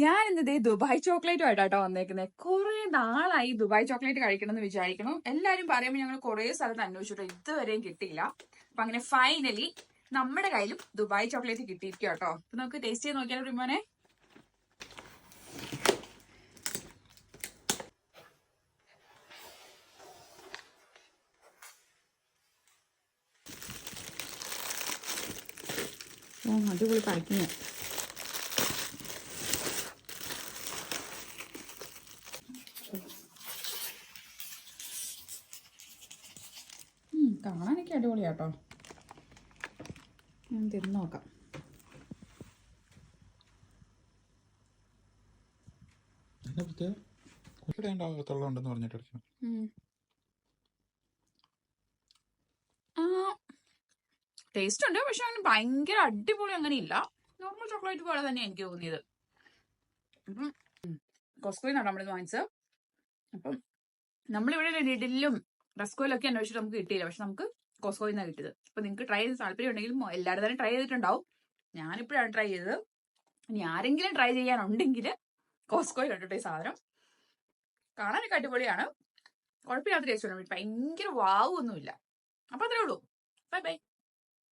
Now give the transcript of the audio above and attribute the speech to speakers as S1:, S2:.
S1: ഞാൻ ഇന്നതേ ദുബായ് ചോക്ലേറ്റുമായിട്ടാട്ടോ വന്നേക്കുന്നത്. കുറെ നാളായി ദുബായ് ചോക്ലേറ്റ് കഴിക്കണം എന്ന് വിചാരിക്കണം. എല്ലാരും പറയുമ്പോൾ ഞങ്ങൾ കുറെ സ്ഥലത്ത് അന്വേഷിച്ചിട്ടോ ഇതുവരെയും കിട്ടിയില്ല. അപ്പൊ അങ്ങനെ ഫൈനലി നമ്മുടെ കയ്യിലും ദുബായ് ചോക്ലേറ്റ് കിട്ടിയിരിക്കും കേട്ടോ. അപ്പൊ നമുക്ക് ടേസ്റ്റ് ചെയ്ത് നോക്കിയാലോ റിമോനെ? അടിപൊളി കഴിക്കുന്നു. കാണാനൊക്കെ അടിപൊളിയാട്ടോ. ഞാൻ തിന്നു നോക്കാം. ടേസ്റ്റ് ഉണ്ട്, പക്ഷെ അങ്ങനെ ഭയങ്കര അടിപൊളി അങ്ങനെ ഇല്ല. നോർമൽ ചോക്ലേറ്റ് പോലെ തന്നെ എനിക്ക് തോന്നിയത്. അപ്പം കോസ്കോയിൽ നമ്മളിത് വാങ്ങിച്ചത്. അപ്പം നമ്മളിവിടെ ലിഡിലും റസ്കോയിലൊക്കെ അന്വേഷിച്ചിട്ട് നമുക്ക് കിട്ടിയില്ല, പക്ഷെ നമുക്ക് കോസ്കോയിൽ നിന്നാണ് കിട്ടിയത്. അപ്പൊ നിങ്ങൾക്ക് ട്രൈ ചെയ്ത് താല്പര്യം ഉണ്ടെങ്കിലും എല്ലാവരും തന്നെ ട്രൈ ചെയ്തിട്ടുണ്ടാവും. ഞാനിപ്പോഴാണ് ട്രൈ ചെയ്തത്. ഇനി ആരെങ്കിലും ട്രൈ ചെയ്യാനുണ്ടെങ്കിൽ കോസ്കോയിൽ കണ്ടിട്ട് ഈ സാധനം കാണാനൊക്കെ അടിപൊളിയാണ്. കുഴപ്പമില്ലാത്ത ടേസ്റ്റ് ഉണ്ട്, ഭയങ്കര വാവൊന്നുമില്ല. അപ്പൊ അത്രേ ഉള്ളൂ. Bye bye.